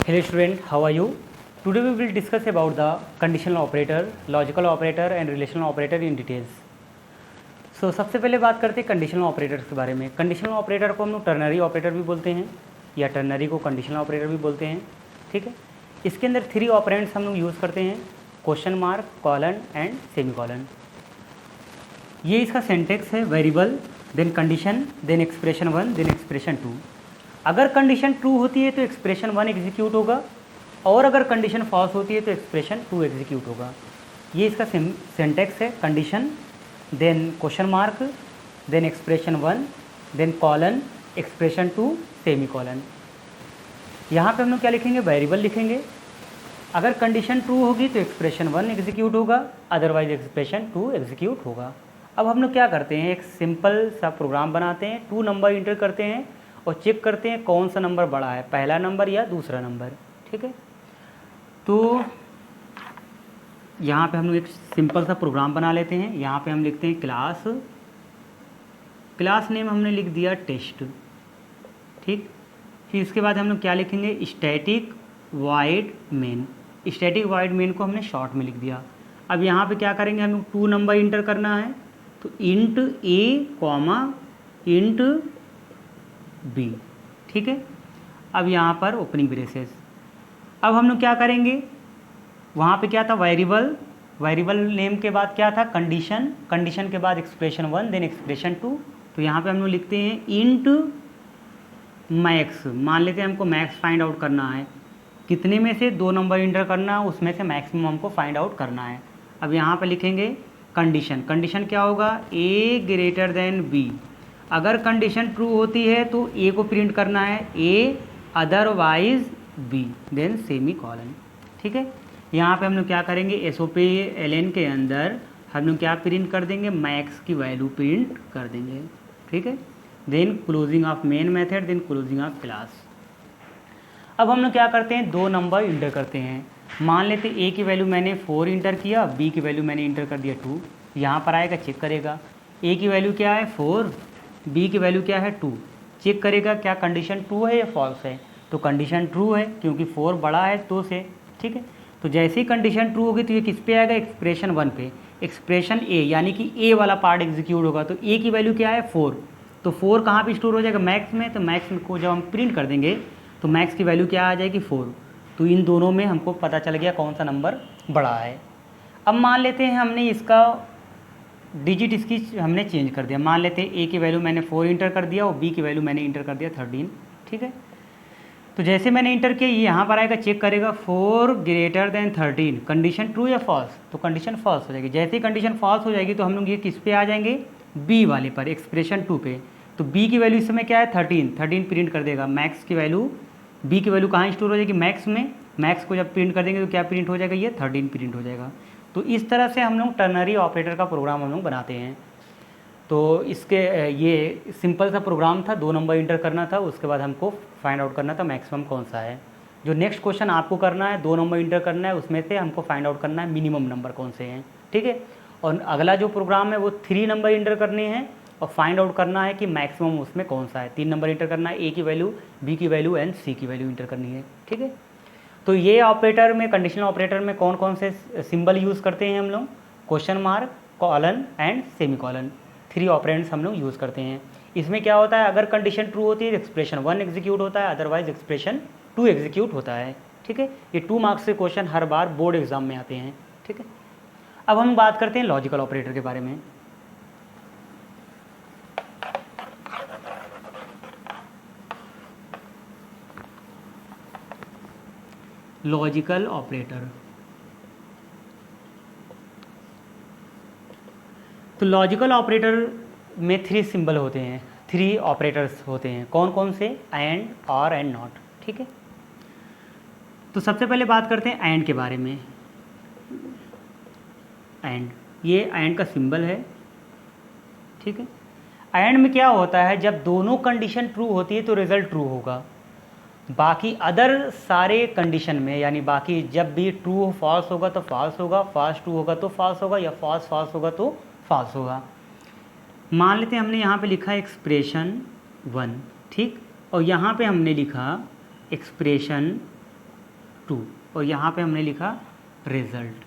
Hello student, how are you? Today we will discuss about the conditional operator, logical operator and relational operator in details. सबसे पहले बात करते हैं conditional operators के बारे में। कंडीशनल ऑपरेटर को हम लोग टर्नरी ऑपरेटर भी बोलते हैं या टर्नरी को कंडीशनल ऑपरेटर भी बोलते हैं, ठीक है। इसके अंदर 3 ऑपरेंड्स हम लोग यूज़ करते हैं, question mark, colon and semicolon. ये इसका सिंटैक्स है, variable then condition then expression 1 then expression 2। अगर कंडीशन ट्रू होती है तो एक्सप्रेशन 1 एग्जीक्यूट होगा और अगर कंडीशन फॉल्स होती है तो एक्सप्रेशन 2 एग्जीक्यूट होगा। ये इसका सिंटैक्स है, condition then question mark then expression 1 then colon expression 2 semicolon. यहाँ पे हम लोग क्या लिखेंगे, वेरिएबल लिखेंगे। अगर कंडीशन ट्रू होगी तो एक्सप्रेशन 1 एग्जीक्यूट होगा, अदरवाइज एक्सप्रेशन 2 एग्जीक्यूट होगा। अब हम लोग क्या करते हैं, एक सिंपल सा प्रोग्राम बनाते हैं, 2 नंबर इंटर करते हैं और चेक करते हैं कौन सा नंबर बड़ा है, पहला नंबर या दूसरा नंबर, ठीक है। तो यहाँ पे हम लोग एक सिंपल सा प्रोग्राम बना लेते हैं। यहाँ पे हम लिखते हैं क्लास नेम हमने लिख दिया टेस्ट, ठीक। फिर इसके बाद हम लोग क्या लिखेंगे, static void main. Static void main को हमने शॉर्ट में लिख दिया। अब यहाँ पे क्या करेंगे, हम लोग 2 नंबर इंटर करना है, तो int A comma int B, ठीक है। अब यहाँ पर ओपनिंग ब्रेसेस। अब हम लोग क्या करेंगे, वहाँ पे क्या था, वेरिएबल नेम के बाद क्या था, कंडीशन के बाद एक्सप्रेशन 1 देन एक्सप्रेशन 2। तो यहाँ पे हम लोग लिखते हैं इंट मैक्स। मान लेते हैं हमको मैक्स फाइंड आउट करना है, कितने में से 2 नंबर इंटर करना है, उसमें से मैक्सिमम हमको फाइंड आउट करना है। अब यहाँ पे लिखेंगे कंडीशन क्या होगा, ए ग्रेटर देन बी। अगर कंडीशन ट्रू होती है तो ए को प्रिंट करना है, A otherwise B then semicolon, ठीक है। यहाँ पे हम लोग क्या करेंगे, SOP-LN के अंदर हम लोग क्या प्रिंट कर देंगे, मैक्स की वैल्यू प्रिंट कर देंगे, ठीक है। Then closing of main method then closing of class. अब हम लोग क्या करते हैं, 2 नंबर इंटर करते हैं। मान लेते ए की वैल्यू मैंने 4 इंटर किया, बी की वैल्यू मैंने इंटर कर दिया 2। यहाँ पर आएगा, चेक करेगा ए की वैल्यू क्या है 4, बी की वैल्यू क्या है 2। चेक करेगा क्या कंडीशन ट्रू है या फॉल्स है, तो कंडीशन ट्रू है क्योंकि 4 बड़ा है 2 से, ठीक है। तो जैसे ही कंडीशन ट्रू होगी तो ये किस पे आएगा, एक्सप्रेशन 1 पे। एक्सप्रेशन ए यानी कि ए वाला पार्ट एग्जीक्यूट होगा। तो ए की वैल्यू क्या है 4, तो 4 कहाँ पे स्टोर हो जाएगा, मैक्स में। तो मैक्स को जब हम प्रिंट कर देंगे तो मैक्स की वैल्यू क्या आ जाएगी 4। तो इन दोनों में हमको पता चल गया कौन सा नंबर बड़ा है। अब मान लेते हैं हमने इसका डिजिट इसकी हमने चेंज कर दिया। मान लेते हैं ए की वैल्यू मैंने 4 इंटर कर दिया और बी की वैल्यू मैंने इंटर कर दिया 13, ठीक है। तो जैसे मैंने इंटर किया, ये यहाँ पर आएगा, चेक करेगा 4 ग्रेटर देन 13, कंडीशन ट्रू या फॉल्स, तो कंडीशन फॉल्स हो जाएगी। जैसे ही कंडीशन फॉल्स हो जाएगी तो हम लोग ये किस पे आ जाएंगे, बी वाले पर, एक्सप्रेशन 2 पे। तो बी की वैल्यू इस समय क्या है 13 प्रिंट कर देगा। मैक्स की वैल्यू, बी की वैल्यू कहाँ स्टोर हो जाएगी, मैक्स में। मैक्स को जब प्रिंट कर देंगे तो क्या प्रिंट हो जाएगा, ये 13 प्रिंट हो जाएगा। तो इस तरह से हम लोग टर्नरी ऑपरेटर का प्रोग्राम हम लोग बनाते हैं। तो इसके ये सिंपल सा प्रोग्राम था, 2 नंबर इंटर करना था, उसके बाद हमको फाइंड आउट करना था मैक्सिमम कौन सा है। जो नेक्स्ट क्वेश्चन आपको करना है, 2 नंबर इंटर करना है, उसमें से हमको फाइंड आउट करना है मिनिमम नंबर कौन से हैं, ठीक है। और अगला जो प्रोग्राम है वो 3 नंबर इंटर करने हैं और फाइंड आउट करना है कि मैक्सिमम उसमें कौन सा है। 3 नंबर इंटर करना है, ए की वैल्यू, बी की वैल्यू एंड सी की वैल्यू इंटर करनी है, ठीक है। तो ये ऑपरेटर में, कंडीशनल ऑपरेटर में कौन कौन से सिंबल यूज़ करते हैं हम लोग, question mark, colon and semi colon, 3 operands हम लोग यूज़ करते हैं। इसमें क्या होता है, अगर कंडीशन ट्रू होती है तो एक्सप्रेशन 1 एग्जीक्यूट होता है, अदरवाइज एक्सप्रेशन 2 एग्जीक्यूट होता है, ठीक है। ये 2 मार्क्स के क्वेश्चन हर बार बोर्ड एग्जाम में आते हैं, ठीक है। अब हम बात करते हैं लॉजिकल ऑपरेटर के बारे में। लॉजिकल ऑपरेटर, तो लॉजिकल ऑपरेटर में 3 सिंबल होते हैं, 3 ऑपरेटर्स होते हैं। कौन कौन से, एंड, और एंड नॉट, ठीक है। तो सबसे पहले बात करते हैं एंड के बारे में। एंड, ये एंड का सिंबल है, ठीक है। एंड में क्या होता है, जब दोनों कंडीशन ट्रू होती है तो रिजल्ट ट्रू होगा। बाकी अदर सारे कंडीशन में, यानी बाकी जब भी ट्रू फॉल्स होगा तो फॉल्स होगा, फॉल्स ट्रू होगा तो फॉल्स होगा, या फॉल्स फॉल्स होगा तो फॉल्स होगा। मान लेते हैं हमने यहाँ पे लिखा एक्सप्रेशन 1, ठीक, और यहाँ पे हमने लिखा एक्सप्रेशन 2 और यहाँ पे हमने लिखा रिजल्ट,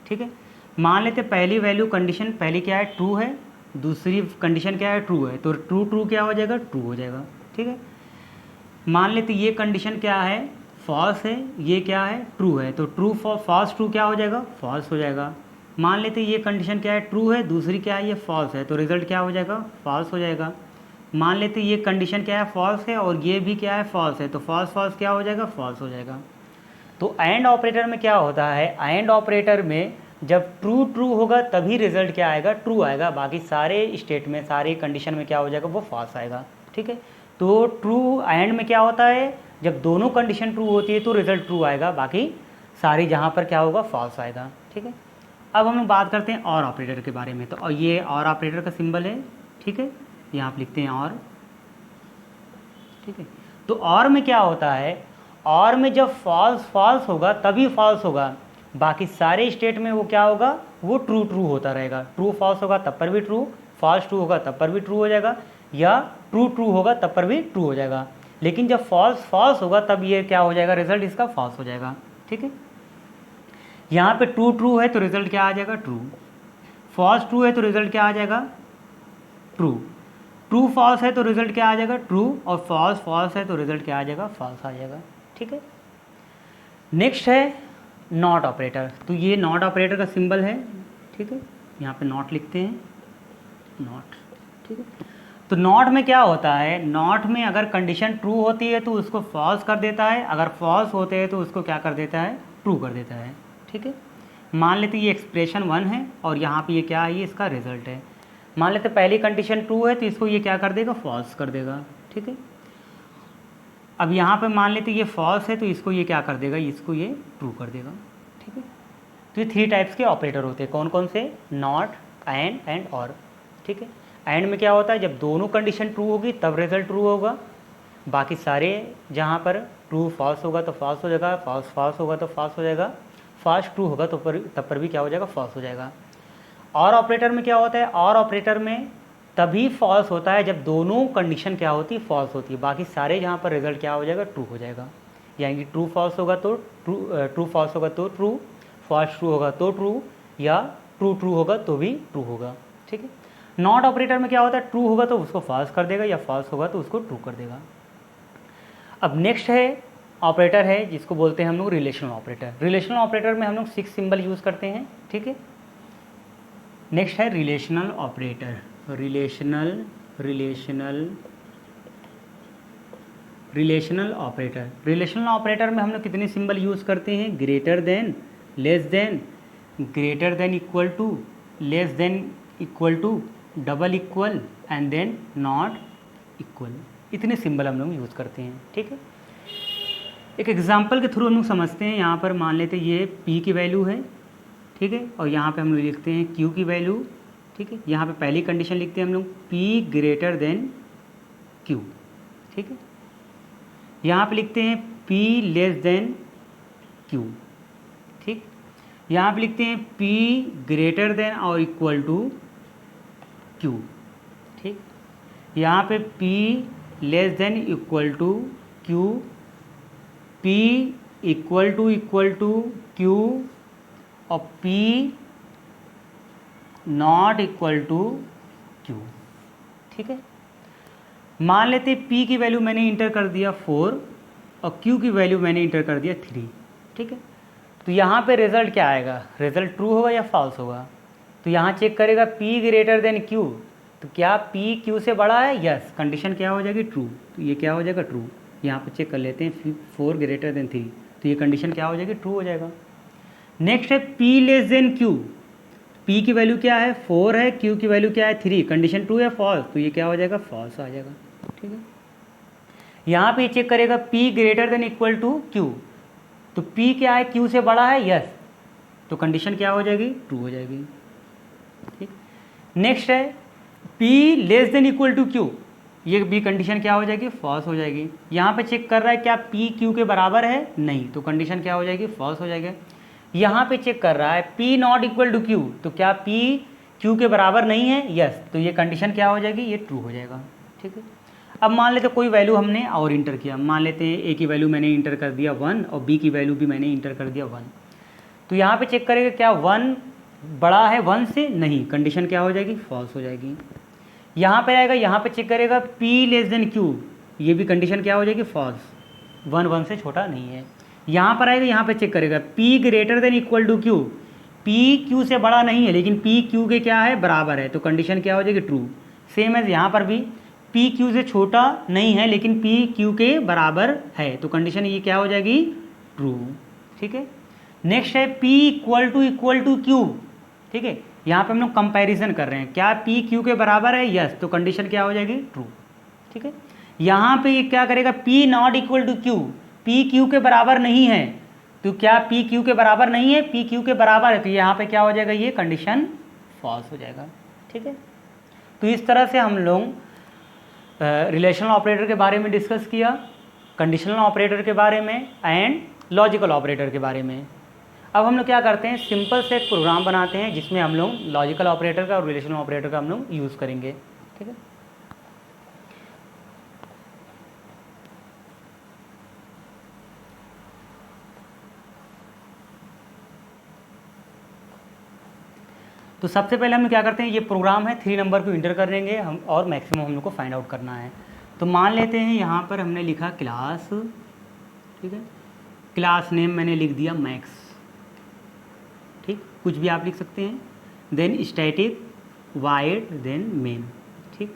ठीक है। मान लेते पहली वैल्यू कंडीशन पहली क्या है, ट्रू है, दूसरी कंडीशन क्या है, ट्रू है, तो ट्रू क्या हो जाएगा, ट्रू हो जाएगा, ठीक है। मान लेते ये कंडीशन क्या है, फॉल्स है, ये क्या है, ट्रू है, तो ट्रू फॉल्स ट्रू क्या हो जाएगा, फॉल्स हो जाएगा। मान लेते ये कंडीशन क्या है, ट्रू है, दूसरी क्या है, ये फॉल्स है, तो रिजल्ट क्या हो जाएगा, फॉल्स हो जाएगा। मान लेते ये कंडीशन क्या है, फॉल्स है, और ये भी क्या है, फॉल्स है, तो फॉल्स क्या हो जाएगा, फॉल्स हो जाएगा। तो एंड ऑपरेटर में क्या होता है, एंड ऑपरेटर में जब ट्रू होगा तभी रिजल्ट क्या आएगा, ट्रू आएगा, बाकी सारे स्टेट में सारे कंडीशन में क्या हो जाएगा, वो फॉल्स आएगा, ठीक है। तो ट्रू एंड में क्या होता है, जब दोनों कंडीशन ट्रू होती है तो रिजल्ट ट्रू आएगा, बाकी सारी जहाँ पर क्या होगा, फॉल्स आएगा, ठीक है। अब हम लोग बात करते हैं और ऑपरेटर के बारे में। तो और ये और ऑपरेटर का सिंबल है, ठीक है, यहाँ आप लिखते हैं और, ठीक है। तो और में क्या होता है, और में जब फॉल्स होगा तभी फॉल्स होगा, बाकी सारे स्टेट में वो क्या होगा, वो ट्रू होता रहेगा। ट्रू फॉल्स होगा तब पर भी ट्रू, फॉल्स ट्रू होगा तब पर भी ट्रू हो जाएगा, या ट्रू होगा तब पर भी ट्रू हो जाएगा। लेकिन जब फॉल्स होगा तब ये क्या हो जाएगा, रिजल्ट इसका फॉल्स हो जाएगा, ठीक है। यहाँ पे ट्रू है तो रिजल्ट क्या आ जाएगा, ट्रू। फॉल्स ट्रू है तो रिजल्ट क्या आ जाएगा, ट्रू फॉल्स है तो रिजल्ट क्या आ जाएगा, ट्रू, और फॉल्स है तो रिजल्ट क्या आ जाएगा, फॉल्स आ जाएगा, ठीक है। नेक्स्ट है नॉट ऑपरेटर। तो ये नॉट ऑपरेटर का सिंबल है, ठीक है, यहाँ पे नॉट लिखते हैं, नॉट, ठीक है। तो नॉट में क्या होता है, नॉट में अगर कंडीशन ट्रू होती है तो उसको फॉल्स कर देता है, अगर फॉल्स होते हैं तो उसको क्या कर देता है, ट्रू कर देता है, ठीक है। मान लेते ये एक्सप्रेशन 1 है और यहाँ पे ये क्या है, ये इसका रिजल्ट है। मान लेते पहली कंडीशन ट्रू है तो इसको ये क्या कर देगा, फॉल्स कर देगा, ठीक है। अब यहाँ पे मान लेते ये फॉल्स है तो इसको ये क्या कर देगा, इसको ये ट्रू कर देगा, ठीक है। तो ये 3 टाइप्स के ऑपरेटर होते हैं, कौन कौन से, नॉट, एंड और, ठीक है। एंड में क्या होता है, जब दोनों कंडीशन ट्रू होगी तब रिजल्ट ट्रू होगा, बाकी सारे जहाँ पर ट्रू फॉल्स होगा तो फॉल्स हो जाएगा, फॉल्स होगा तो फॉल्स हो जाएगा, फॉल्स ट्रू होगा तो तब पर भी क्या हो जाएगा, फॉल्स हो जाएगा। और ऑपरेटर में क्या होता है, और ऑपरेटर में तभी फॉल्स होता है जब दोनों कंडीशन क्या होती है, फॉल्स होती है, बाकी सारे जहाँ पर रिजल्ट क्या हो जाएगा, ट्रू हो जाएगा। यानी कि ट्रू फॉल्स होगा तो ट्रू फॉल्स होगा तो ट्रू, फॉल्स ट्रू होगा तो ट्रू, या ट्रू होगा तो भी ट्रू होगा, ठीक है। नॉट ऑपरेटर में क्या होता है, ट्रू होगा तो उसको फॉल्स कर देगा, या फॉल्स होगा तो उसको ट्रू कर देगा। अब नेक्स्ट है ऑपरेटर है जिसको बोलते हैं हम लोग रिलेशनल ऑपरेटर। रिलेशनल ऑपरेटर में हम लोग 6 सिंबल यूज़ करते हैं, ठीक है। नेक्स्ट है relational operator, relational operator. Relational operator में हम लोग कितने सिंबल यूज़ करते हैं, greater than, less than, greater than equal to, less than equal to, double equal, and then not equal. इतने सिंबल हम लोग यूज़ करते हैं, ठीक है। एक एग्जांपल के थ्रू हम लोग समझते हैं। यहाँ पर मान लेते ये P की वैल्यू है, ठीक है, और यहाँ पे हम लोग लिखते हैं Q की वैल्यू, ठीक है। यहाँ पे पहली कंडीशन लिखते हैं हम लोग P ग्रेटर देन Q, ठीक है। यहाँ पे लिखते हैं P लेस देन Q, ठीक। यहाँ पे लिखते हैं P ग्रेटर देन और इक्वल टू Q, ठीक। यहाँ पे P less than equal to Q, P equal to Q, और P not equal to Q, ठीक है। मान लेते P की वैल्यू मैंने इंटर कर दिया 4 और Q की वैल्यू मैंने इंटर कर दिया 3, ठीक है। तो यहाँ पे रिजल्ट क्या आएगा, रिजल्ट ट्रू होगा या फॉल्स होगा। तो यहाँ चेक करेगा P ग्रेटर देन Q, तो क्या P Q से बड़ा है, यस, कंडीशन क्या हो जाएगी, ट्रू, तो ये क्या हो जाएगा, ट्रू। यहाँ पे चेक कर लेते हैं 4 ग्रेटर देन 3, तो ये कंडीशन क्या हो जाएगी, ट्रू हो जाएगा। नेक्स्ट है P less then Q, P की वैल्यू क्या है, 4 है, Q की वैल्यू क्या है, 3, कंडीशन ट्रू है, फॉल्स, तो ये क्या हो जाएगा, फॉल्स आ जाएगा, ठीक है। यहाँ पे चेक करेगा P greater than equal to Q, तो P क्या है, Q से बड़ा है, यस, तो कंडीशन क्या हो जाएगी, ट्रू हो जाएगी, ठीक। नेक्स्ट है P less than equal to Q, ये भी कंडीशन क्या हो जाएगी, फॉल्स हो जाएगी। यहाँ पे चेक कर रहा है क्या P Q के बराबर है, नहीं, तो कंडीशन क्या हो जाएगी, फॉल्स हो जाएगा। यहाँ पे चेक कर रहा है P not equal to Q, तो क्या P Q के बराबर नहीं है, यस, तो ये कंडीशन क्या हो जाएगी, ये ट्रू हो जाएगा, ठीक है। अब मान लेते कोई वैल्यू हमने और इंटर किया, मान लेते हैं ए की वैल्यू मैंने इंटर कर दिया 1 और बी की वैल्यू भी मैंने इंटर कर दिया 1। तो यहाँ पे चेक करेगा क्या 1 बड़ा है 1 से, नहीं, कंडीशन क्या हो जाएगी, फॉल्स हो जाएगी। यहाँ पे आएगा, यहाँ पे चेक करेगा p लेस देन q, ये भी कंडीशन क्या हो जाएगी, फॉल्स, 1 1 से छोटा नहीं है। यहाँ पर आएगा, यहाँ पे चेक करेगा p greater than equal to q, p q से बड़ा नहीं है लेकिन p q के क्या है, बराबर है, तो कंडीशन क्या हो जाएगी, ट्रू। सेम एज यहाँ पर भी p q से छोटा नहीं है लेकिन p q के बराबर है, तो कंडीशन ये क्या हो जाएगी, ट्रू। ठीक है, नेक्स्ट है p इक्वल टू q। ठीक है, यहाँ पे हम लोग कंपैरिजन कर रहे हैं, क्या p q के बराबर है, यस, तो कंडीशन क्या हो जाएगी, ट्रू। ठीक है, यहाँ पे ये क्या करेगा, p not equal to q, p q के बराबर नहीं है, तो क्या p q के बराबर नहीं है, p q के बराबर है, तो यहाँ पे क्या हो जाएगा, ये कंडीशन फॉल्स हो जाएगा। ठीक है, तो इस तरह से हम लोग रिलेशनल ऑपरेटर के बारे में डिस्कस किया, कंडीशनल ऑपरेटर के बारे में एंड लॉजिकल ऑपरेटर के बारे में। अब हम लोग क्या करते हैं, सिंपल से एक प्रोग्राम बनाते हैं जिसमें हम लोग लॉजिकल ऑपरेटर का और रिलेशनल ऑपरेटर का हम लोग यूज़ करेंगे। ठीक है, तो सबसे पहले हम लोग क्या करते हैं, ये प्रोग्राम है, 3 नंबर को इंटर कर देंगे हम और मैक्सिमम हम लोग को फाइंड आउट करना है। तो मान लेते हैं यहाँ पर हमने लिखा क्लास, ठीक है, क्लास नेम मैंने लिख दिया मैक्स, ठीक, कुछ भी आप लिख सकते हैं, then static void then main. ठीक,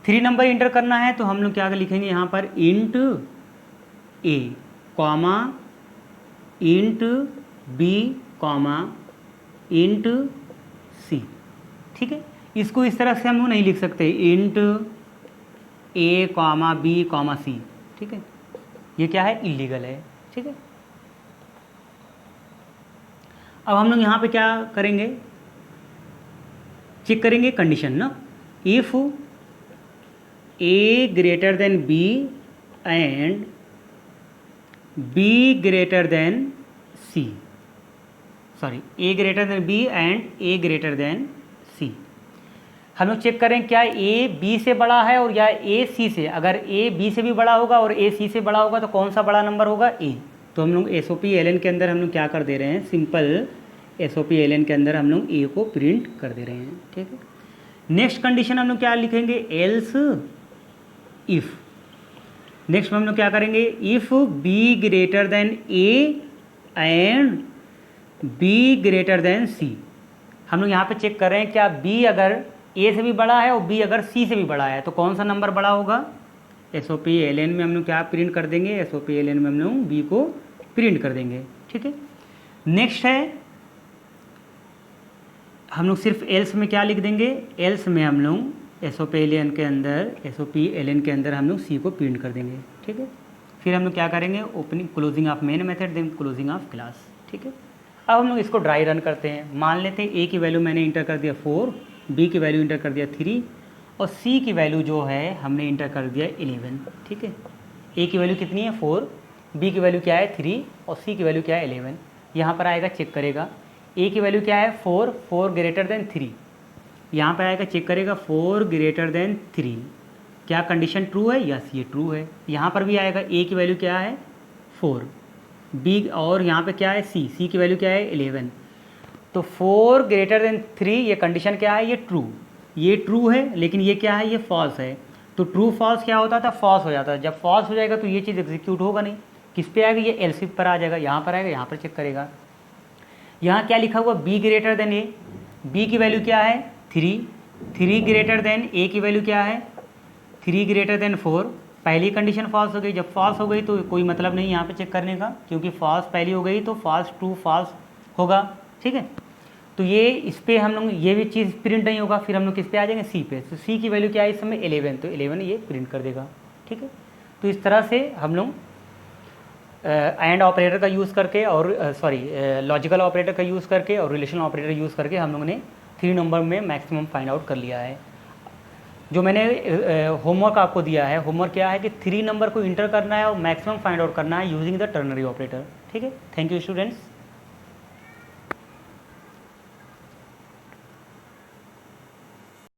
3 नंबर इंटर करना है तो हम लोग क्या लिखेंगे यहाँ पर, int A comma int B comma int C. ठीक है, इसको इस तरह से हम लोग नहीं लिख सकते, int A comma B comma सी। ठीक है, ये क्या है, इलीगल है। ठीक है, अब हम लोग यहाँ पे क्या करेंगे, चेक करेंगे कंडीशन ना, if A greater than B and B greater than C, sorry A greater than B and A greater than C. हम लोग चेक करें क्या ए बी से बड़ा है और या ए सी से, अगर ए बी से भी बड़ा होगा और ए सी से बड़ा होगा तो कौन सा बड़ा नंबर होगा, ए। तो हम लोग SOP-LN के अंदर हम लोग क्या कर दे रहे हैं, सिंपल SOP-LN के अंदर हम लोग ए को प्रिंट कर दे रहे हैं। ठीक है, नेक्स्ट कंडीशन हम लोग क्या लिखेंगे, एल्स इफ। नेक्स्ट में हम लोग क्या करेंगे, if B greater than A and B greater than C. हम लोग यहाँ पे चेक कर रहे हैं क्या बी अगर ए से भी बड़ा है और बी अगर सी से भी बड़ा है तो कौन सा नंबर बड़ा होगा, SOP-LN में हम लोग क्या प्रिंट कर देंगे, SOP-LN में हम लोग बी को प्रिंट कर देंगे। ठीक है, नेक्स्ट है हम लोग सिर्फ एल्स में क्या लिख देंगे, एल्स में हम लोग SOP-LN के अंदर हम लोग सी को प्रिंट कर देंगे। ठीक है, फिर हम लोग क्या करेंगे, opening closing of main method then closing of class. ठीक है, अब हम लोग इसको ड्राई रन करते हैं। मान लेते हैं ए की वैल्यू मैंने इंटर कर दिया 4, बी की वैल्यू इंटर कर दिया 3 और सी की वैल्यू जो है हमने इंटर कर दिया 11। ठीक है, ए की वैल्यू कितनी है 4, बी की वैल्यू क्या है 3 और सी की वैल्यू क्या है 11। यहाँ पर आएगा चेक करेगा ए की वैल्यू क्या है 4, 4 ग्रेटर देन 3, यहाँ पर आएगा चेक करेगा 4 ग्रेटर देन 3, क्या कंडीशन ट्रू है, यस ये ट्रू है। यहाँ पर भी आएगा ए की वैल्यू क्या है 4, बी और यहाँ पे क्या है सी की वैल्यू क्या है 11, तो 4 ग्रेटर देन 3 ये कंडीशन क्या है, ये ट्रू है, लेकिन ये क्या है, ये फॉल्स है। तो ट्रू फॉल्स क्या होता था, फॉल्स हो जाता है। जब फॉल्स हो जाएगा तो ये चीज़ एग्जीक्यूट होगा नहीं, किस पे आएगा, ये एल्स इफ पर आ जाएगा। यहाँ पर आएगा, यहाँ पर चेक करेगा, यहाँ क्या लिखा हुआ B greater than A, B की वैल्यू क्या है 3 ग्रेटर देन ए की वैल्यू क्या है 3 ग्रेटर देन 4। पहली कंडीशन फॉल्स हो गई, जब फॉल्स हो गई तो कोई मतलब नहीं यहाँ पे चेक करने का, क्योंकि फॉल्स पहली हो गई तो फॉल्स ट्रू फॉल्स होगा। ठीक है, तो ये इस पर हम लोग ये भी चीज़ प्रिंट नहीं होगा, फिर हम लोग किस पे आ जाएंगे, सी पे। तो सी की वैल्यू क्या है इस समय 11, तो 11 ये प्रिंट कर देगा। ठीक है, तो इस तरह से हम लोग एंड ऑपरेटर का यूज़ करके और लॉजिकल ऑपरेटर का यूज़ करके और रिलेशनल ऑपरेटर यूज़ करके हम लोगों ने 3 नंबर में मैक्सिमम फाइंड आउट कर लिया है। जो मैंने होमवर्क आपको दिया है, होमवर्क क्या है कि 3 नंबर को इंटर करना है और मैक्सिमम फाइंड आउट करना है यूजिंग द टर्नरी ऑपरेटर। ठीक है, थैंक यू स्टूडेंट्स।